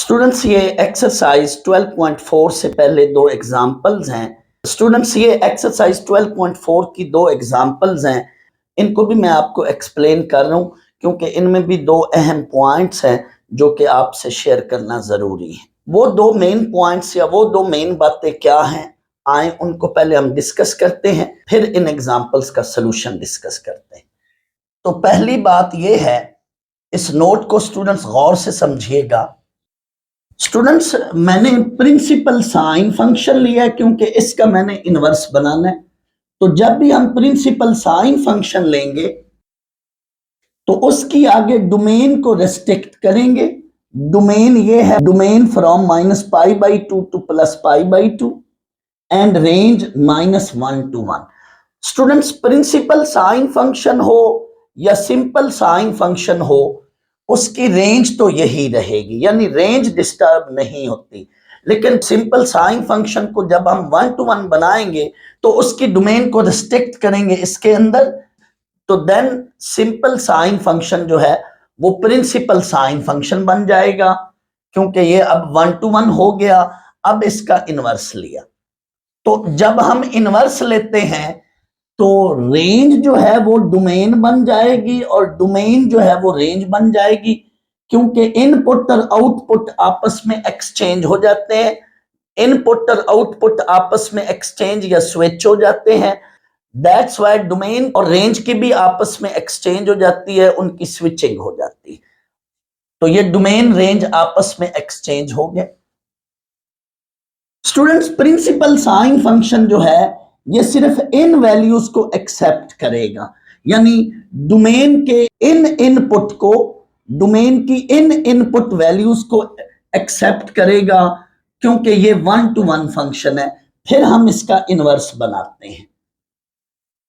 Students ये exercise 12.4 से पहले दो एग्जाम्पल्स हैं। स्टूडेंट्स ये एक्सरसाइज 12.4 की दो एग्जाम्पल्स हैं, इनको भी मैं आपको एक्सप्लेन कर रहा हूं क्योंकि इनमें भी दो अहम पॉइंट्स हैं जो कि आपसे शेयर करना जरूरी है। वो दो मेन पॉइंट्स या वो दो मेन बातें क्या हैं, आए उनको पहले हम डिस्कस करते हैं, फिर इन एग्जाम्पल्स का सोल्यूशन डिस्कस करते हैं। तो पहली बात ये है, इस नोट को स्टूडेंट्स गौर से समझिएगा। स्टूडेंट्स मैंने प्रिंसिपल साइन फंक्शन लिया है क्योंकि इसका मैंने इनवर्स बनाना है। तो जब भी हम प्रिंसिपल साइन फंक्शन लेंगे तो उसकी आगे डोमेन को रेस्ट्रिक्ट करेंगे। डोमेन ये है, domain from -π/2 to +π/2 and range -1 to 1। Students principal sine function हो या सिंपल साइन फंक्शन हो, उसकी रेंज तो यही रहेगी, यानी रेंज डिस्टर्ब नहीं होती। लेकिन सिंपल साइन फंक्शन को जब हम 1 to 1 बनाएंगे तो उसकी डोमेन को रिस्ट्रिक्ट करेंगे इसके अंदर, तो देन सिंपल साइन फंक्शन जो है वो प्रिंसिपल साइन फंक्शन बन जाएगा क्योंकि ये अब 1 to 1 हो गया। अब इसका इनवर्स लिया, तो जब हम इनवर्स लेते हैं तो रेंज जो है वो डोमेन बन जाएगी और डोमेन जो है वो रेंज बन जाएगी, क्योंकि इनपुट और आउटपुट आपस में एक्सचेंज हो जाते हैं। इनपुट और आउटपुट आपस में एक्सचेंज या स्विच हो जाते हैं। दैट्स व्हाई डोमेन और रेंज की भी आपस में एक्सचेंज हो जाती है, उनकी स्विचिंग हो जाती है। तो ये डोमेन रेंज आपस में एक्सचेंज हो गए। स्टूडेंट्स प्रिंसिपल साइन फंक्शन जो है ये सिर्फ इन वैल्यूज को एक्सेप्ट करेगा, यानी डोमेन के इन इनपुट को, डोमेन की इन इनपुट वैल्यूज को एक्सेप्ट करेगा क्योंकि ये 1 to 1 फंक्शन है। फिर हम इसका इनवर्स बनाते हैं।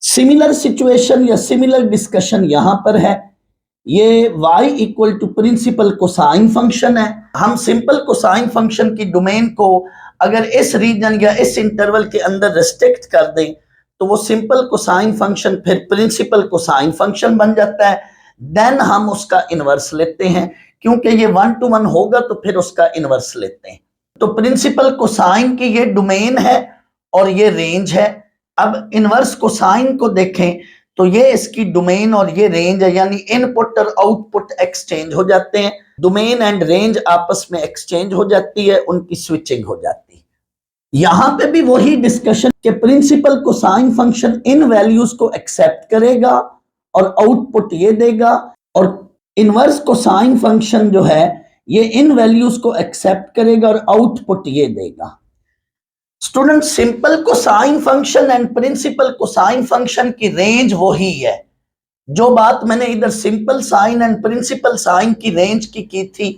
सिमिलर सिचुएशन या सिमिलर डिस्कशन यहां पर है। ये y equal to principal cosine function है। हम सिंपल कोसाइन फंक्शन की डोमेन को अगर इस रीजन या इस इंटरवल के अंदर रेस्ट्रिक्ट कर दें तो वो सिंपल कोसाइन फंक्शन फिर प्रिंसिपल कोसाइन फंक्शन बन जाता है। देन हम उसका इनवर्स लेते हैं, क्योंकि ये 1 to 1 होगा तो फिर उसका इनवर्स लेते हैं। तो प्रिंसिपल कोसाइन की ये डोमेन है और ये रेंज है। अब इनवर्स कोसाइन को देखें तो ये इसकी डोमेन और ये रेंज है, यानी इनपुट और आउटपुट एक्सचेंज हो जाते हैं। डोमेन एंड रेंज आपस में एक्सचेंज हो जाती है, उनकी स्विचिंग हो जाती है। यहां पे भी वही डिस्कशन के प्रिंसिपल कोसाइन फंक्शन इन वैल्यूज को एक्सेप्ट करेगा और आउटपुट ये देगा, और इनवर्स कोसाइन फंक्शन जो है ये इन वैल्यूज को एक्सेप्ट करेगा और आउटपुट ये देगा। Student simple cosine function and principal cosine function की रेंज वही है। जो बात मैंने इधर simple sine and principal sine की रेंज की थी,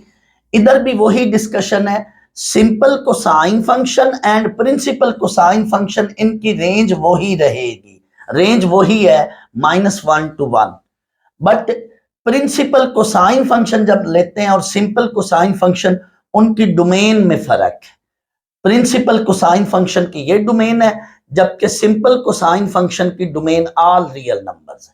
इधर भी वही डिस्कशन है। Simple cosine function and principal cosine function, इनकी रेंज वही रहेगी। रेंज वही है -1 to 1। But principal cosine function जब लेते हैं और सिंपल कोसाइन फंक्शन, उनकी डोमेन में फर्क है। प्रिंसिपल कोसाइन फंक्शन की ये डोमेन है, जबकि सिंपल कोसाइन फंक्शन की डोमेन ऑल रियल नंबर्स है।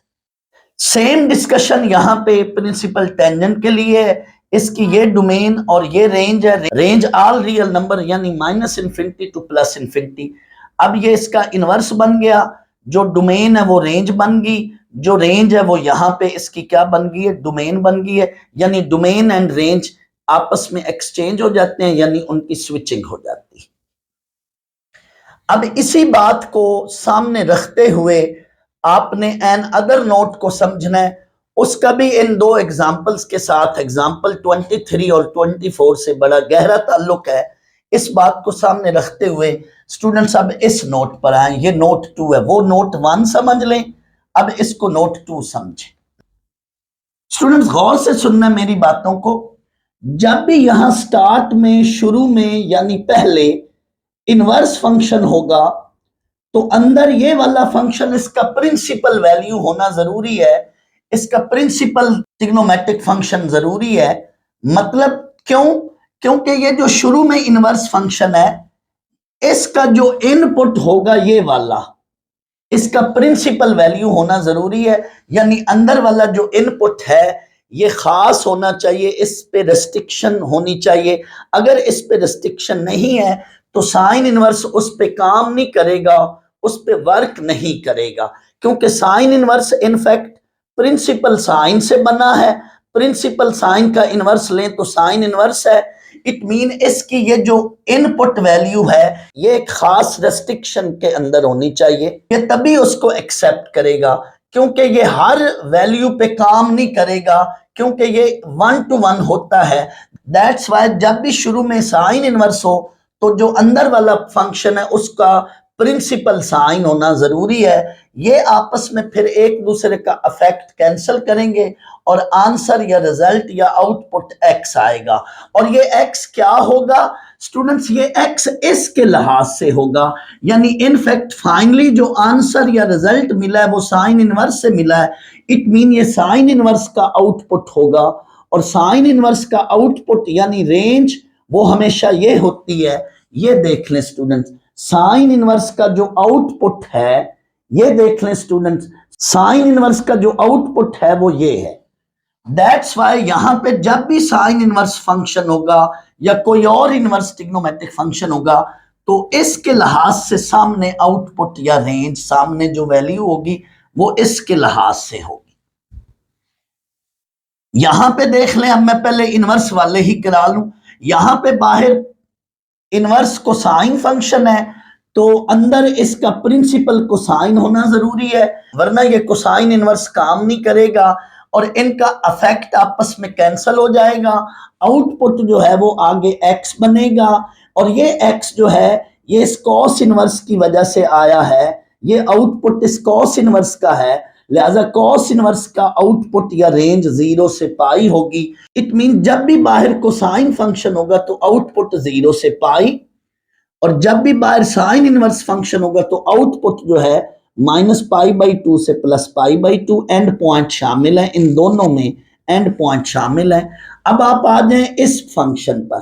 सेम डिस्कशन यहां पे प्रिंसिपल टेंजेंट के लिए है। इसकी ये डोमेन और ये रेंज है, रेंज ऑल रियल नंबर, यानी -∞ टू +∞। अब ये इसका इनवर्स बन गया। जो डोमेन है वो रेंज बन गई, जो रेंज है वो यहां पे इसकी क्या बन गई है, डोमेन बन गई है। यानी डोमेन एंड रेंज आपस में एक्सचेंज हो जाते हैं, यानी उनकी स्विचिंग हो जाती है। अब इसी बात को सामने रखते हुए आपने एन अदर नोट को समझना है। उसका भी इन दो एग्जाम्पल्स के साथ, एग्जाम्पल 23 और 24 से बड़ा गहरा ताल्लुक है। इस बात को सामने रखते हुए स्टूडेंट्स अब इस नोट पर आए। ये नोट 2 है, वो नोट 1 समझ लें, अब इसको नोट 2 समझें। स्टूडेंट्स गौर से सुनना मेरी बातों को। जब भी यहां स्टार्ट में, शुरू में, यानी पहले इनवर्स फंक्शन होगा तो अंदर ये वाला फंक्शन, इसका प्रिंसिपल वैल्यू होना जरूरी है। इसका प्रिंसिपल ट्रिग्नोमेट्रिक फंक्शन जरूरी है। मतलब क्यों? क्योंकि ये जो शुरू में इनवर्स फंक्शन है, इसका जो इनपुट होगा ये वाला, इसका प्रिंसिपल वैल्यू होना जरूरी है। यानी अंदर वाला जो इनपुट है ये खास होना चाहिए, इस पे रेस्ट्रिक्शन होनी चाहिए। अगर इस पे रेस्ट्रिक्शन नहीं है तो साइन इनवर्स उस पे काम नहीं करेगा, उस पे वर्क नहीं करेगा, क्योंकि sine inverse in fact principal sine से बना है। प्रिंसिपल साइन का इनवर्स लें तो साइन इनवर्स है। इट मीन इसकी ये जो इनपुट वैल्यू है ये एक खास रेस्ट्रिक्शन के अंदर होनी चाहिए, ये तभी उसको एक्सेप्ट करेगा, क्योंकि ये हर वैल्यू पे काम नहीं करेगा, क्योंकि ये 1 to 1 होता है। दैट्स वाई जब भी शुरू में साइन इनवर्स हो तो जो अंदर वाला फंक्शन है उसका प्रिंसिपल साइन होना जरूरी है। ये आपस में फिर एक दूसरे का अफेक्ट कैंसिल करेंगे और आंसर या रिजल्ट या आउटपुट एक्स आएगा। और ये एक्स क्या होगा स्टूडेंट्स, ये एक्स इसके लिहाज से होगा, यानी इनफैक्ट फाइनली जो आंसर या रिजल्ट मिला है वो साइन इनवर्स से मिला है। इट मीन ये साइन इनवर्स का आउटपुट होगा, और साइन इनवर्स का आउटपुट यानी रेंज वो हमेशा ये होती है, ये देख लें स्टूडेंट्स, साइन इनवर्स का जो आउटपुट है ये देख लें स्टूडेंट्स, साइन इनवर्स का जो आउटपुट है वो ये है। दैट्स वाई यहां पे जब भी साइन इनवर्स फंक्शन होगा या कोई और इनवर्स ट्रिग्नोमेट्रिक फंक्शन होगा तो इसके लिहाज से सामने आउटपुट या रेंज, सामने जो वैल्यू होगी वो इसके लिहाज से होगी। यहां पे देख लें, अब मैं पहले इनवर्स वाले ही करा लूं। यहां पे बाहर इनवर्स कोसाइन फंक्शन है तो अंदर इसका प्रिंसिपल कोसाइन होना जरूरी है, वरना ये कोसाइन इनवर्स काम नहीं करेगा और इनका अफेक्ट आपस में कैंसिल हो जाएगा। आउटपुट जो है वो आगे एक्स बनेगा, और ये एक्स जो है ये इस कॉस इनवर्स की वजह से आया है, ये आउटपुट इस कॉस इनवर्स का है, लिहाजा कॉस इनवर्स का आउटपुट या रेंज 0 से पाई होगी। इट मीन जब भी बाहर कोसाइन फंक्शन होगा तो आउटपुट 0 से पाई, और जब भी बाहर साइन इनवर्स फंक्शन होगा तो आउटपुट जो है -π/2 से +π/2। एंड पॉइंट शामिल है, इन दोनों में एंड पॉइंट शामिल है। अब आप आ जाएं इस फंक्शन पर,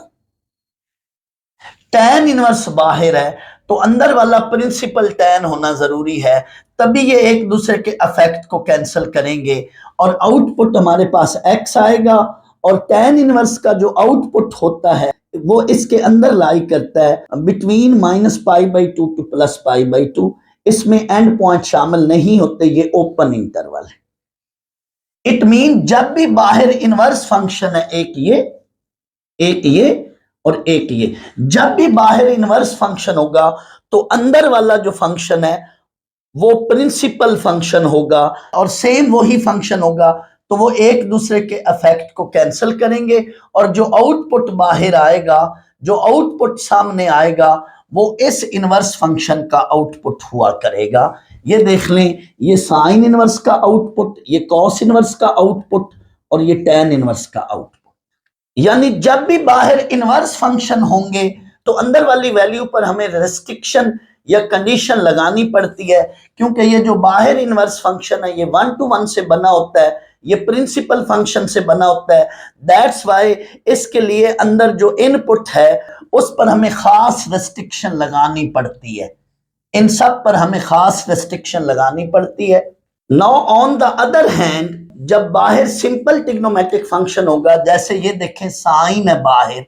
tan इनवर्स बाहर है तो अंदर वाला प्रिंसिपल tan होना जरूरी है, तभी ये एक दूसरे के अफेक्ट को कैंसिल करेंगे और आउटपुट हमारे पास x आएगा। और tan इनवर्स का जो आउटपुट होता है वो इसके अंदर लाई करता है बिटवीन -π/2 टू +π/2। इसमें एंड पॉइंट शामिल नहीं होते, ये ओपन इंटरवल है। इट मीन जब भी बाहर इनवर्स फंक्शन है, एक ये और एक ये, जब भी बाहर इनवर्स फंक्शन होगा तो अंदर वाला जो फंक्शन है वो प्रिंसिपल फंक्शन होगा, और सेम वही फंक्शन होगा तो वो एक दूसरे के अफेक्ट को कैंसिल करेंगे, और जो आउटपुट बाहर आएगा, जो आउटपुट सामने आएगा वो इस इनवर्स फंक्शन का आउटपुट हुआ करेगा। ये देख लें, ये साइन इनवर्स का आउटपुट, ये कॉस इनवर्स का आउटपुट और ये टैन इनवर्स का आउटपुट। यानी जब भी बाहर इनवर्स फंक्शन होंगे तो अंदर वाली वैल्यू पर हमें रेस्ट्रिक्शन या कंडीशन लगानी पड़ती है, क्योंकि ये जो बाहर इनवर्स फंक्शन है ये 1 to 1 से बना होता है, ये प्रिंसिपल फंक्शन से बना होता है। दैट्स वाई इसके लिए अंदर जो इनपुट है उस पर हमें खास रेस्ट्रिक्शन लगानी पड़ती है, इन सब पर हमें खास रेस्ट्रिक्शन लगानी पड़ती है। Now on the other hand, जब बाहर सिंपल ट्रिग्नोमेट्रिक फंक्शन होगा, जैसे ये देखें साइन है बाहर,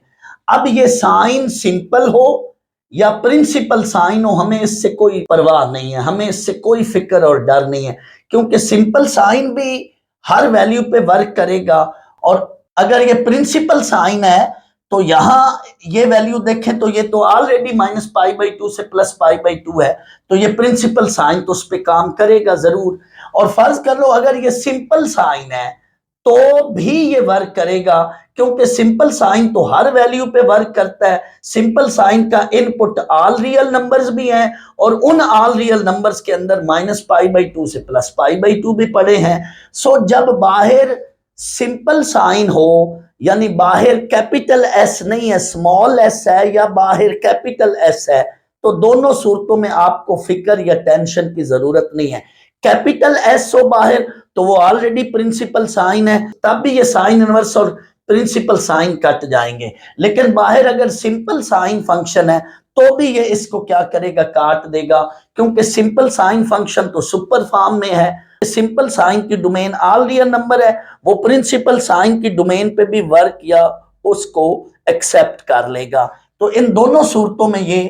अब ये साइन सिंपल हो या प्रिंसिपल साइन हो हमें इससे कोई परवाह नहीं है, हमें इससे कोई फिक्र और डर नहीं है, क्योंकि सिंपल साइन भी हर वैल्यू पे वर्क करेगा। और अगर ये प्रिंसिपल साइन है तो यहां ये वैल्यू देखें तो ये तो ऑलरेडी -π/2 से +π/2 है, तो ये प्रिंसिपल साइन तो उस पर काम करेगा जरूर। और फर्ज कर लो अगर ये सिंपल साइन है तो भी ये वर्क करेगा, क्योंकि सिंपल साइन तो हर वैल्यू पे वर्क करता है। सिंपल साइन का इनपुट ऑल रियल नंबर्स भी हैं और उन ऑल रियल नंबर्स के अंदर -π/2 से +π/2 भी पड़े हैं। सो जब बाहर सिंपल साइन हो, यानी बाहर कैपिटल एस नहीं है, स्मॉल एस है, या बाहर कैपिटल एस है, तो दोनों सूरतों में आपको फिक्र या टेंशन की जरूरत नहीं है। कैपिटल एस हो बाहर तो वो ऑलरेडी प्रिंसिपल साइन है, तब भी ये साइन इनवर्स और प्रिंसिपल साइन कट जाएंगे। लेकिन बाहर अगर सिंपल साइन फंक्शन है तो भी ये इसको क्या करेगा, काट देगा, क्योंकि सिंपल साइन फंक्शन तो सुपर फॉर्म में है। सिंपल साइन की डोमेन ऑल रियल नंबर है, वो प्रिंसिपल साइन की डोमेन पे भी वर्क या उसको एक्सेप्ट कर लेगा। तो इन दोनों सूरतों में ये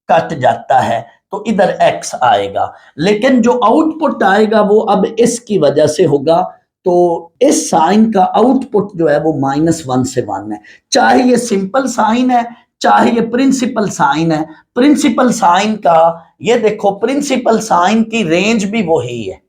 कट जाता है, तो इधर x आएगा। लेकिन जो आउटपुट आएगा वो अब इसकी वजह से होगा, तो इस साइन का आउटपुट जो है वो -1 से 1 है, चाहे ये सिंपल साइन है चाहे ये प्रिंसिपल साइन है। प्रिंसिपल साइन का ये देखो, प्रिंसिपल साइन की रेंज भी वही है।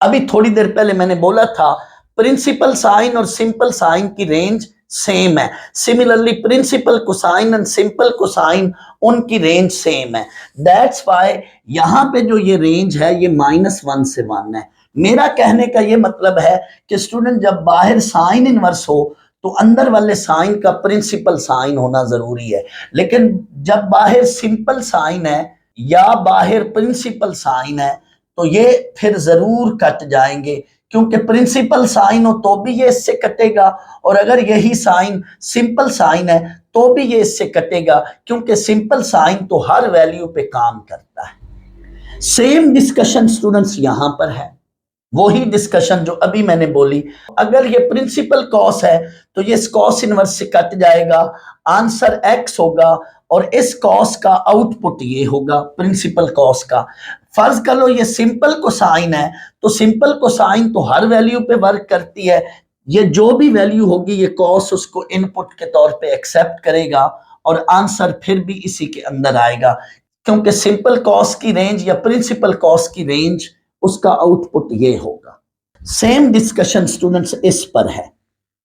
अभी थोड़ी देर पहले मैंने बोला था प्रिंसिपल साइन और सिंपल साइन की रेंज सेम है। Similarly principal cosine and simple cosine, उनकी रेंज सेम है। दैट्स व्हाई यहां पे जो ये रेंज है ये -1 से 1 है। मेरा कहने का ये मतलब है कि स्टूडेंट जब बाहर साइन इनवर्स हो तो अंदर वाले साइन का प्रिंसिपल साइन होना जरूरी है, लेकिन जब बाहर सिंपल साइन है या बाहर प्रिंसिपल साइन है तो ये फिर जरूर कट जाएंगे, क्योंकि प्रिंसिपल साइन हो तो भी ये इससे कटेगा, और अगर यही साइन सिंपल साइन है तो भी ये इससे कटेगा, क्योंकि सिंपल साइन तो हर वैल्यू पे काम करता है। सेम डिस्कशन स्टूडेंट्स यहां पर है, वही डिस्कशन जो अभी मैंने बोली। अगर ये प्रिंसिपल कॉस है तो ये कॉस इनवर्स से कट जाएगा, आंसर x होगा, और इस कॉस का आउटपुट ये होगा प्रिंसिपल कॉस का। फर्ज कर लो ये सिंपल कोसाइन है, तो सिंपल कोसाइन तो हर वैल्यू पे वर्क करती है, ये जो भी वैल्यू होगी ये कॉस उसको इनपुट के तौर पे एक्सेप्ट करेगा, और आंसर फिर भी इसी के अंदर आएगा, क्योंकि सिंपल कॉस की रेंज या प्रिंसिपल कॉस की रेंज उसका आउटपुट ये होगा। सेम डिस्कशन स्टूडेंट्स इस पर है,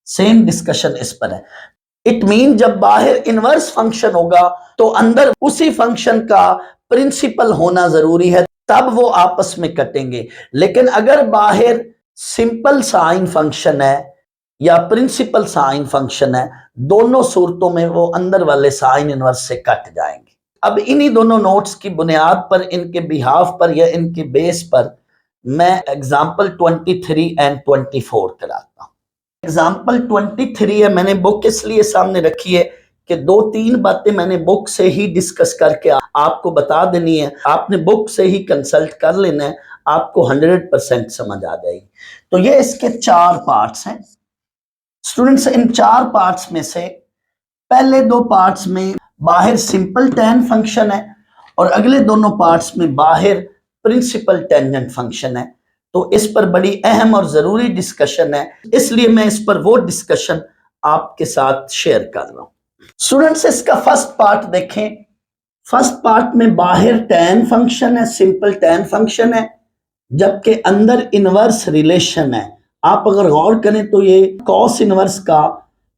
सेम डिस्कशन इस पर है। इट मीन जब बाहर इनवर्स फंक्शन होगा तो अंदर उसी फंक्शन का प्रिंसिपल होना जरूरी है, तब वो आपस में कटेंगे। लेकिन अगर बाहर सिंपल साइन फंक्शन है या प्रिंसिपल साइन फंक्शन है, दोनों सूरतों में वो अंदर वाले साइन इनवर्स से कट जाएंगे। अब इन्हीं दोनों नोट्स की बुनियाद पर, इनके बिहाफ पर या इनके बेस पर मैं एग्जाम्पल 23 एंड 24 कराता हूं। एग्जाम्पल 23 है, मैंने बुक इसलिए सामने रखी है कि 2-3 बातें मैंने बुक से ही डिस्कस करके आपको बता देनी है, आपने बुक से ही कंसल्ट कर लेना है, आपको 100% समझ आ जाएगी। तो ये इसके 4 पार्ट्स हैं स्टूडेंट्स। इन 4 पार्ट्स में से पहले 2 पार्ट्स में बाहर सिंपल tan फंक्शन है और अगले दोनों पार्ट्स में बाहर प्रिंसिपल टेंजेंट फंक्शन है। तो इस पर बड़ी अहम और जरूरी डिस्कशन है, इसलिए मैं इस पर वो डिस्कशन आपके साथ शेयर कर रहा हूं। स्टूडेंट्स इसका फर्स्ट पार्ट देखें। फर्स्ट पार्ट में बाहर tan फंक्शन है, सिंपल tan फंक्शन है, जबकि अंदर इनवर्स रिलेशन है। आप अगर गौर करें तो ये कॉस इनवर्स का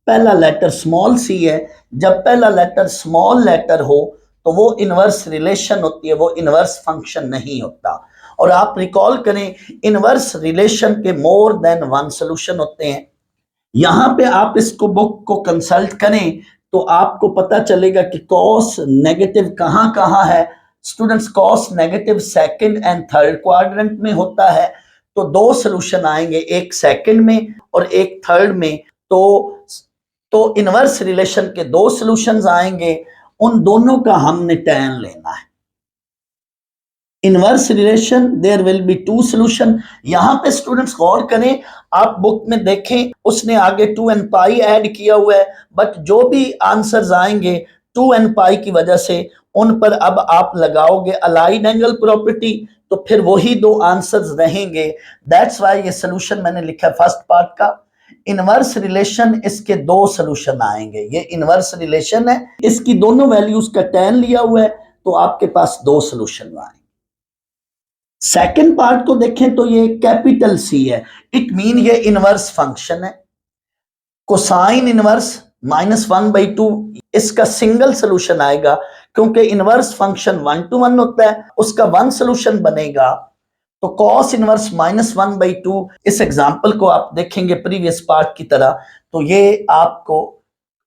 पहला लेटर स्मॉल सी है। जब पहला लेटर स्मॉल लेटर हो तो वो इनवर्स रिलेशन होती है, वो इनवर्स फंक्शन नहीं होता। और आप रिकॉल करें, इनवर्स रिलेशन के मोर देन 1 सॉल्यूशन होते हैं। यहां पे आप इसको बुक को कंसल्ट करें तो आपको पता चलेगा कि कॉस नेगेटिव कहां कहां है। Students cos negative second and third quadrant में होता है। तो 2 सॉल्यूशन आएंगे, एक सेकंड में और एक थर्ड में। तो इनवर्स रिलेशन के 2 सॉल्यूशंस आएंगे, उन दोनों का हमने tan लेना है। Inverse relation there will be 2 solution. यहां पे स्टूडेंट्स गौर करें, आप बुक में देखें उसने आगे 2n पाई ऐड किया हुआ है, बट जो भी आंसर्स आएंगे 2n पाई की वजह से उन पर अब आप लगाओगे अलाइड एंगल प्रॉपर्टी, तो फिर वही 2 आंसर्स रहेंगे। दैट्स व्हाई ये सॉल्यूशन मैंने लिखा फर्स्ट पार्ट का। इनवर्स रिलेशन, इसके 2 सॉल्यूशन आएंगे। ये इनवर्स रिलेशन है, इसकी दोनों वैल्यूज का tan लिया हुआ है, तो आपके पास 2 सॉल्यूशन आएंगे। सेकंड पार्ट को देखें तो ये कैपिटल C है। इट मीन ये इनवर्स फंक्शन है। कोसाइन इनवर्स -1/2, इसका सिंगल सॉल्यूशन आएगा, क्योंकि इनवर्स फंक्शन 1 to 1 होता है, उसका 1 सॉल्यूशन बनेगा। तो कॉस इनवर्स -1/2, इस एग्जांपल को आप देखेंगे प्रीवियस पार्ट की तरह, तो ये आपको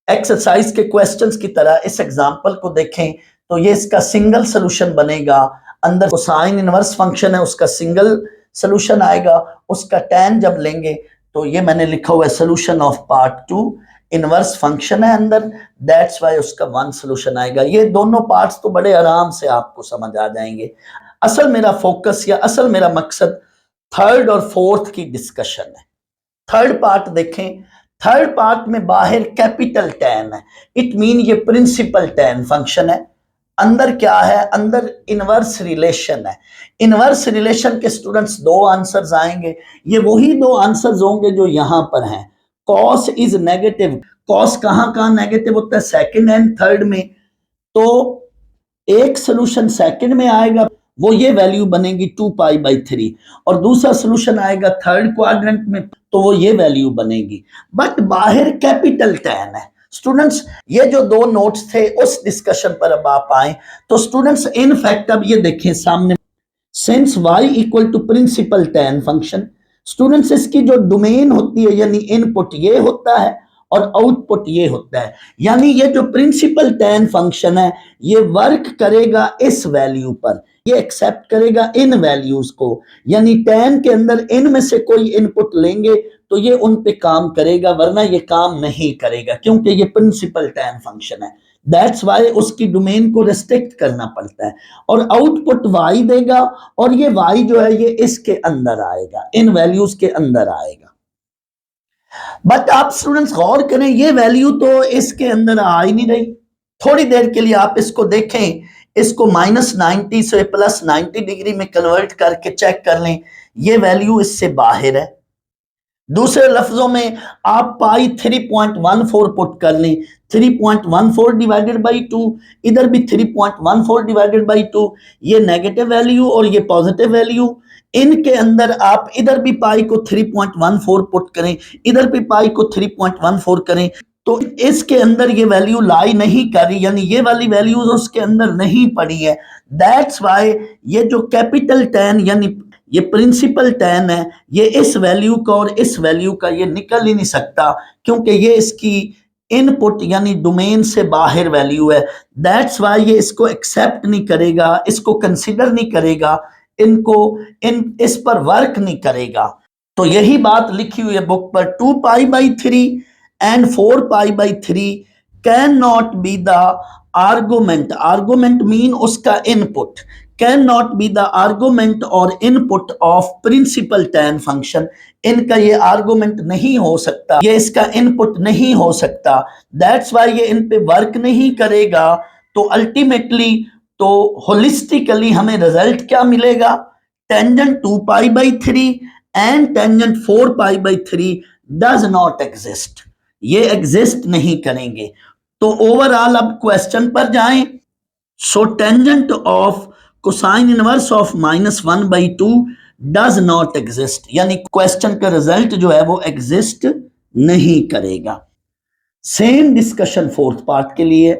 एक्सरसाइज के क्वेश्चंस की तरह इस एग्जांपल को देखें तो ये इसका सिंगल सॉल्यूशन बनेगा। अंदर कोसाइन इनवर्स फंक्शन है, उसका सिंगल सॉल्यूशन आएगा, उसका tan जब लेंगे तो ये मैंने लिखा हुआ है solution of part 2, inverse function है अंदर, दैट्स वाई उसका 1 सोल्यूशन आएगा। ये दोनों पार्ट्स तो बड़े आराम से आपको समझ आ जाएंगे। असल मेरा फोकस या असल मेरा मकसद थर्ड और फोर्थ की डिस्कशन है। थर्ड पार्ट देखें, थर्ड पार्ट में बाहर कैपिटल टेन है, इट मीन ये प्रिंसिपल टेन फंक्शन है। अंदर क्या है, अंदर इनवर्स रिलेशन है। इनवर्स रिलेशन के स्टूडेंट्स 2 आंसर्स आएंगे, ये वही 2 आंसर्स होंगे जो यहां पर हैं। कॉस इज नेगेटिव, कॉस कहां कहां नेगेटिव होता है, सेकंड एंड थर्ड में। तो एक सोल्यूशन सेकंड में आएगा, वो ये वैल्यू बनेगी 2π/3, और दूसरा सोल्यूशन आएगा थर्ड क्वाड्रेंट में, तो वो ये वैल्यू बनेगी। बट बाहर कैपिटल टेन है। स्टूडेंट्स ये जो 2 नोट्स थे उस डिस्कशन पर अब आप आए, तो स्टूडेंट्स इन फैक्ट अब ये देखें सामने, since y equal to principal tan function, students इसकी जो डोमेन होती है यानी इनपुट ये होता है और आउटपुट ये होता है। यानी ये जो प्रिंसिपल टेन फंक्शन है ये वर्क करेगा इस वैल्यू पर, ये एक्सेप्ट करेगा इन वैल्यूज को, यानी टेन के अंदर इन में से कोई इनपुट लेंगे तो ये उन पे काम करेगा, वरना ये काम नहीं करेगा, क्योंकि ये प्रिंसिपल टेन फंक्शन है। दैट्स वाई उसकी डोमेन को रिस्ट्रिक्ट करना पड़ता है, और आउटपुट y देगा, और ये y जो है ये इसके अंदर आएगा, इन वैल्यूज के अंदर आएगा। बट आप स्टूडेंट्स गौर करें, ये वैल्यू तो इसके अंदर आ ही नहीं रही। थोड़ी देर के लिए आप इसको देखें, इसको -90 से +90 डिग्री में कन्वर्ट करके चेक कर लें, ये वैल्यू इससे बाहर है। दूसरे लफ्जों में आप पाई 3.14 पुट कर लें, 3.14 डिवाइडेड बाई 2, इधर भी 3.14 डिवाइडेड बाई 2, ये नेगेटिव वैल्यू और ये पॉजिटिव वैल्यू। इनके अंदर आप इधर भी पाई को 3.14 पुट करें, इधर भी पाई को 3.14 करें, तो इसके अंदर ये वैल्यू लाई नहीं कर रही, यानी ये वाली वैल्यूज उसके अंदर नहीं पड़ी है। दैट्स वाई ये जो कैपिटल टेन यानी ये प्रिंसिपल टेन है, ये इस वैल्यू का और इस वैल्यू का ये निकल ही नहीं सकता, क्योंकि ये इसकी इनपुट यानी डोमेन से बाहर वैल्यू है। दैट्स वाई ये इसको एक्सेप्ट नहीं करेगा, इसको कंसिडर नहीं करेगा, इस पर वर्क नहीं करेगा। तो यही बात लिखी हुई है बुक पर, 2π/3 and 4π/3 can not be the argument, argument mean उसका input, can not be the argument और input of principal tan function. इनका ये आर्गुमेंट नहीं हो सकता, ये इसका इनपुट नहीं हो सकता। दैट्स वाई ये इन पे वर्क नहीं करेगा। तो अल्टीमेटली तो होलिस्टिकली हमें रिजल्ट क्या मिलेगा, tangent 2π/3 and tangent 4π/3 does not exist, ये एग्जिस्ट नहीं करेंगे। तो ओवरऑल अब क्वेश्चन पर जाएं। So tangent of cosine inverse of -1/2 does not exist, यानी क्वेश्चन का रिजल्ट जो है वो एग्जिस्ट नहीं करेगा। सेम डिस्कशन फोर्थ पार्ट के लिए।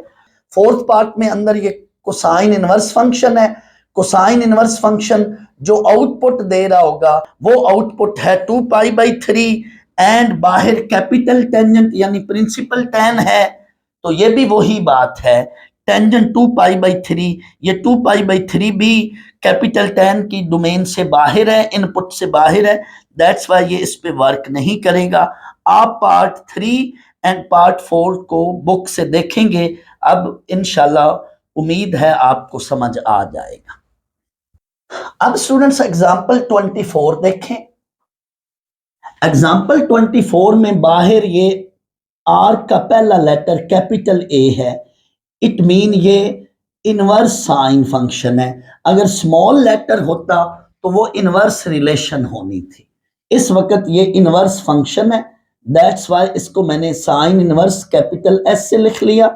फोर्थ पार्ट में अंदर ये कोसाइन इनवर्स फंक्शन है, कोसाइन इनवर्स फंक्शन जो आउटपुट दे रहा होगा वो आउटपुट है 2π/3 एंड बाहर कैपिटल टेंजेंट यानी प्रिंसिपल टेन है। तो ये भी वही बात है, टेंजेंट 2π/3, ये 2π/3 भी कैपिटल टेन की डोमेन से बाहर है, इनपुट से बाहर है। दैट्स वाई ये इस पे वर्क नहीं करेगा। आप पार्ट 3 एंड पार्ट 4 को बुक से देखेंगे, अब इंशाल्लाह उम्मीद है आपको समझ आ जाएगा। अब स्टूडेंट्स एग्जाम्पल 24 देखें। एग्जाम्पल 24 में बाहर ये आर का पहला लेटर कैपिटल ए है, इट मीन ये इनवर्स साइन फंक्शन है। अगर स्मॉल लेटर होता तो वो इनवर्स रिलेशन होनी थी। इस वक्त ये इनवर्स फंक्शन है, दैट्स वाई इसको मैंने साइन इनवर्स कैपिटल एस से लिख लिया।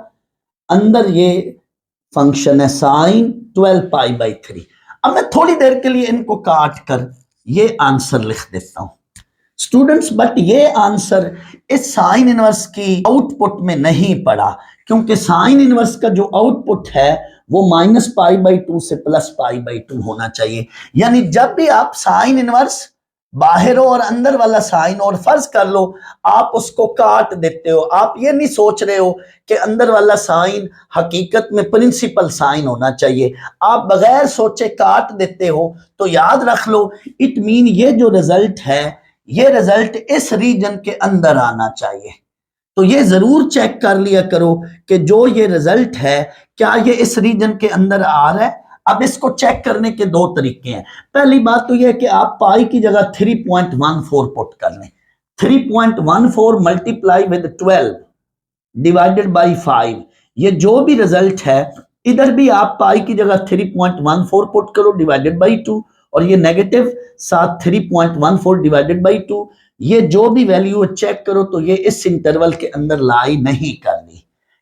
अंदर ये फंक्शन है साइन 12π/3। अब मैं थोड़ी देर के लिए इनको काट कर ये आंसर लिख देता हूं स्टूडेंट्स, बट ये आंसर इस साइन इनवर्स की आउटपुट में नहीं पड़ा, क्योंकि साइन इनवर्स का जो आउटपुट है वो -π/2 से +π/2 होना चाहिए। यानी जब भी आप साइन इनवर्स बाहर हो और अंदर वाला साइन, और फर्ज कर लो आप उसको काट देते हो, आप ये नहीं सोच रहे हो कि अंदर वाला साइन हकीकत में प्रिंसिपल साइन होना चाहिए, आप बगैर सोचे काट देते हो, तो याद रख लो इट मीन ये जो रिजल्ट है ये रिजल्ट इस रीजन के अंदर आना चाहिए। तो ये जरूर चेक कर लिया करो कि जो ये रिजल्ट है क्या ये इस रीजन के अंदर आ रहा है। अब इसको चेक करने के दो तरीके हैं। पहली बात तो यह है कि आप पाई की जगह 3.14 पुट कर लें। 3.14 मल्टीप्लाई विद 12 डिवाइडेड बाई 5, ये जो भी रिजल्ट है इधर भी आप पाई की जगह 3.14 पुट करो डिवाइडेड बाई 2, और ये नेगेटिव साथ 3.14 डिवाइडेड बाई 2, ये जो भी वैल्यू चेक करो तो ये इस इंटरवल के अंदर लाई नहीं कर रही।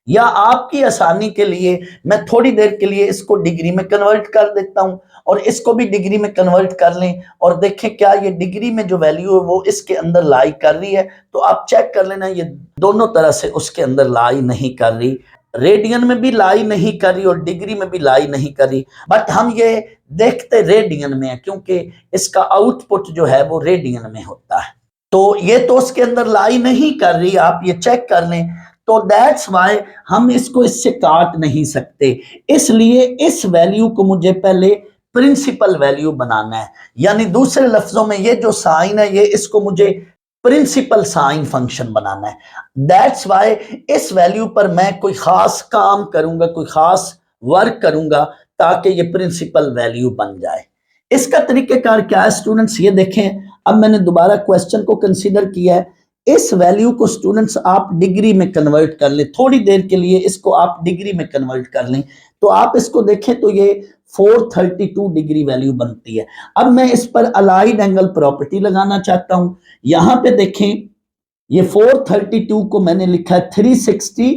या आपकी आसानी के लिए मैं थोड़ी देर के लिए इसको डिग्री में कन्वर्ट कर देता हूं और इसको भी डिग्री में कन्वर्ट कर लें और देखें क्या ये डिग्री में जो वैल्यू है वो इसके अंदर लाई कर रही है। तो आप चेक कर लेना, ये दोनों तरह से उसके अंदर लाई नहीं कर रही, रेडियन में भी लाई नहीं कर रही और डिग्री में भी लाई नहीं कर रही। बट हम ये देखते रेडियन में है क्योंकि इसका आउटपुट जो है वो रेडियन में होता है। तो ये तो उसके अंदर लाई नहीं कर रही, आप ये चेक कर लें। तो दैट्स वाई हम इसको इससे काट नहीं सकते, इसलिए इस वैल्यू को मुझे पहले प्रिंसिपल वैल्यू बनाना है। यानी दूसरे लफ्जों में ये जो साइन है ये इसको मुझे प्रिंसिपल साइन फंक्शन बनाना है। दैट्स वाई इस वैल्यू पर मैं कोई खास काम करूंगा, कोई खास वर्क करूंगा ताकि ये प्रिंसिपल वैल्यू बन जाए। इसका तरीकेकार क्या है स्टूडेंट्स, ये देखें। अब मैंने दोबारा क्वेश्चन को कंसीडर किया है। इस वैल्यू को स्टूडेंट्स आप डिग्री में कन्वर्ट कर लें, थोड़ी देर के लिए इसको आप डिग्री में कन्वर्ट कर लें तो आप इसको देखें तो ये 432 डिग्री वैल्यू बनती है। अब मैं इस पर अलाइड एंगल प्रॉपर्टी लगाना चाहता हूं। यहां पे देखें ये 432 को मैंने लिखा है 360।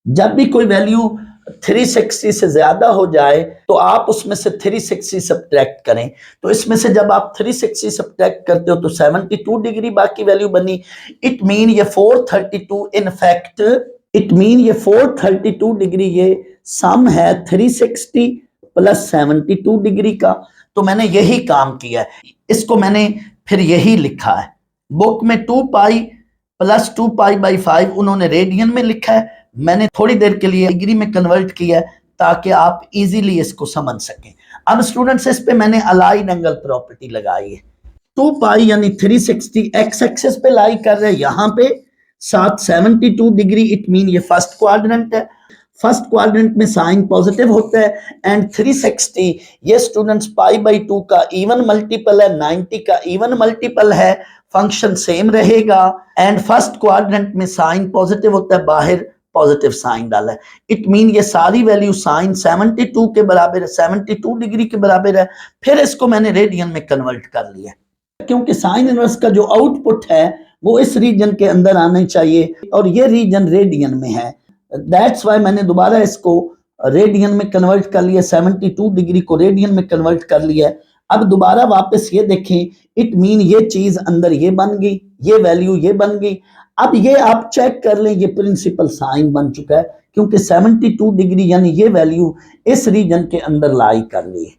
जब भी कोई वैल्यू 360 से ज्यादा हो जाए तो आप उसमें से 360 सब्ट्रैक्ट करें। तो इसमें से जब आप 360 सब्ट्रैक्ट करते हो तो 72 डिग्री बाकी वैल्यू बनी। इट मीन ये 432 इन फैक्ट, इट मीन ये 432 डिग्री ये सम है 360 प्लस 72 डिग्री का। तो मैंने यही काम किया है, इसको मैंने फिर यही लिखा है। बुक में 2 पाई प्लस 2 पाई बाई 5 उन्होंने रेडियन में लिखा है, मैंने थोड़ी देर के लिए डिग्री में कन्वर्ट किया है ताकि आप इजीली इसको समझ सकें। अब स्टूडेंट्स इस पे मैंने अलाइड एंगल प्रॉपर्टी लगाई है। 2 पाई यानी 360 एक्स एक्सिस पे लाई कर रहे हैं यहां पे, साथ 72 डिग्री, इट मीन ये फर्स्ट क्वाड्रेंट है। फर्स्ट क्वाड्रेंट में साइन पॉजिटिव होता है एंड 360 ये स्टूडेंट्स पाई बाई 2 का इवन मल्टीपल है, 90 का इवन मल्टीपल है, फंक्शन सेम रहेगा। एंड फर्स्ट क्वाड्रेंट में साइन पॉजिटिव होता है, बाहर पॉजिटिव साइन डाला है। इट मीन ये सारी वैल्यू साइन 72 के बराबर है, 72 डिग्री के बराबर है। फिर इसको मैंने रेडियन में कन्वर्ट कर लिया क्योंकि साइन इनवर्स का जो आउटपुट है वो इस रीजन के अंदर आना चाहिए और ये रीजन रेडियन में है। दैट्स वाई मैंने दोबारा इसको रेडियन में कन्वर्ट कर लिया, 72 डिग्री को रेडियन में कन्वर्ट कर लिया। अब दोबारा वापस ये देखें, इट मीन ये चीज अंदर ये बन गई, ये वैल्यू ये बन गई। अब ये आप चेक कर लें, ये प्रिंसिपल साइन बन चुका है क्योंकि 72 डिग्री यानी ये वैल्यू इस रीजन के अंदर लाई कर ली है।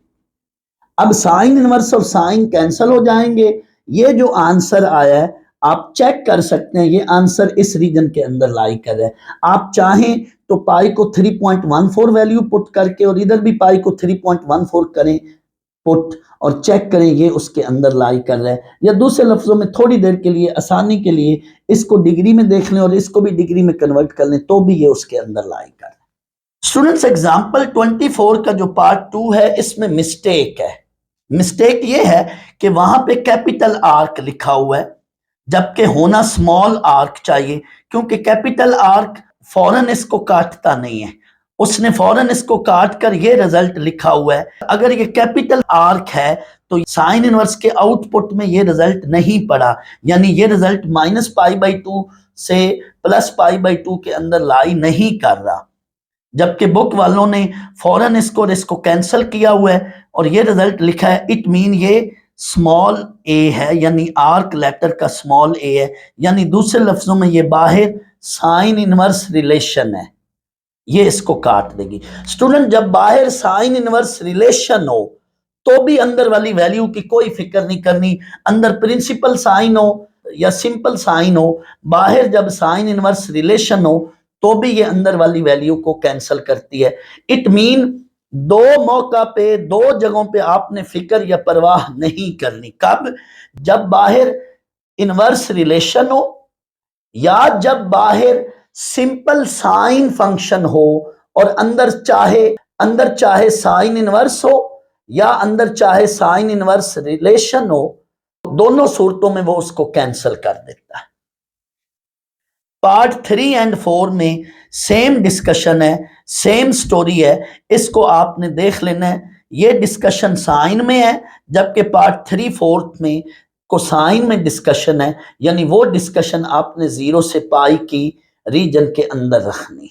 अब साइन इनवर्स और साइन कैंसिल हो जाएंगे। ये जो आंसर आया है आप चेक कर सकते हैं, ये आंसर इस रीजन के अंदर लाई कर रहा है। आप चाहें तो पाई को 3.14 वैल्यू पुट करके और इधर भी पाई को 3.14 करें पुट और चेक करें ये उसके अंदर लाई कर रहा है। या दूसरे लफ्जों में थोड़ी देर के लिए आसानी के लिए इसको डिग्री में देख लें और इसको भी डिग्री में कन्वर्ट कर लें तो भी ये उसके अंदर लाई कर रहा है। स्टूडेंट्स एग्जांपल 24 का जो पार्ट 2 है इसमें मिस्टेक है। मिस्टेक ये है कि वहां पे कैपिटल आर्क लिखा हुआ है जबकि होना स्मॉल आर्क चाहिए, क्योंकि कैपिटल आर्क फौरन इसको काटता नहीं है, उसने फौरन इसको काट कर ये रिजल्ट लिखा हुआ है। अगर ये कैपिटल आर्क है तो साइन इनवर्स के आउटपुट में ये रिजल्ट नहीं पड़ा, यानी ये रिजल्ट -π/2 से +π/2 के अंदर लाई नहीं कर रहा। जबकि बुक वालों ने फौरन इसको कैंसिल किया हुआ है और ये रिजल्ट लिखा है। इट मीन ये स्मॉल ए है, यानी आर्क लेटर का स्मॉल ए है, यानी दूसरे लफ्जों में ये बाहर साइन इनवर्स रिलेशन है, ये इसको काट देगी। स्टूडेंट जब बाहर साइन इनवर्स रिलेशन हो तो भी अंदर वाली वैल्यू की कोई फिक्र नहीं करनी, अंदर प्रिंसिपल साइन हो या सिंपल साइन हो, बाहर जब साइन इनवर्स रिलेशन हो तो भी ये अंदर वाली वैल्यू को कैंसिल करती है। इट मीन दो मौका पे दो जगहों पे आपने फिक्र या परवाह नहीं करनी। कब? जब बाहर इनवर्स रिलेशन हो, या जब बाहर सिंपल साइन फंक्शन हो और अंदर चाहे साइन इनवर्स हो या अंदर चाहे साइन इनवर्स रिलेशन हो, दोनों सूरतों में वो उसको कैंसिल कर देता है। पार्ट 3 एंड 4 में सेम डिस्कशन है, सेम स्टोरी है, इसको आपने देख लेना है। ये डिस्कशन साइन में है, जबकि पार्ट 3 4 में कोसाइन में डिस्कशन है, यानी वो डिस्कशन आपने 0 से पाई की रीजन के अंदर रखनी।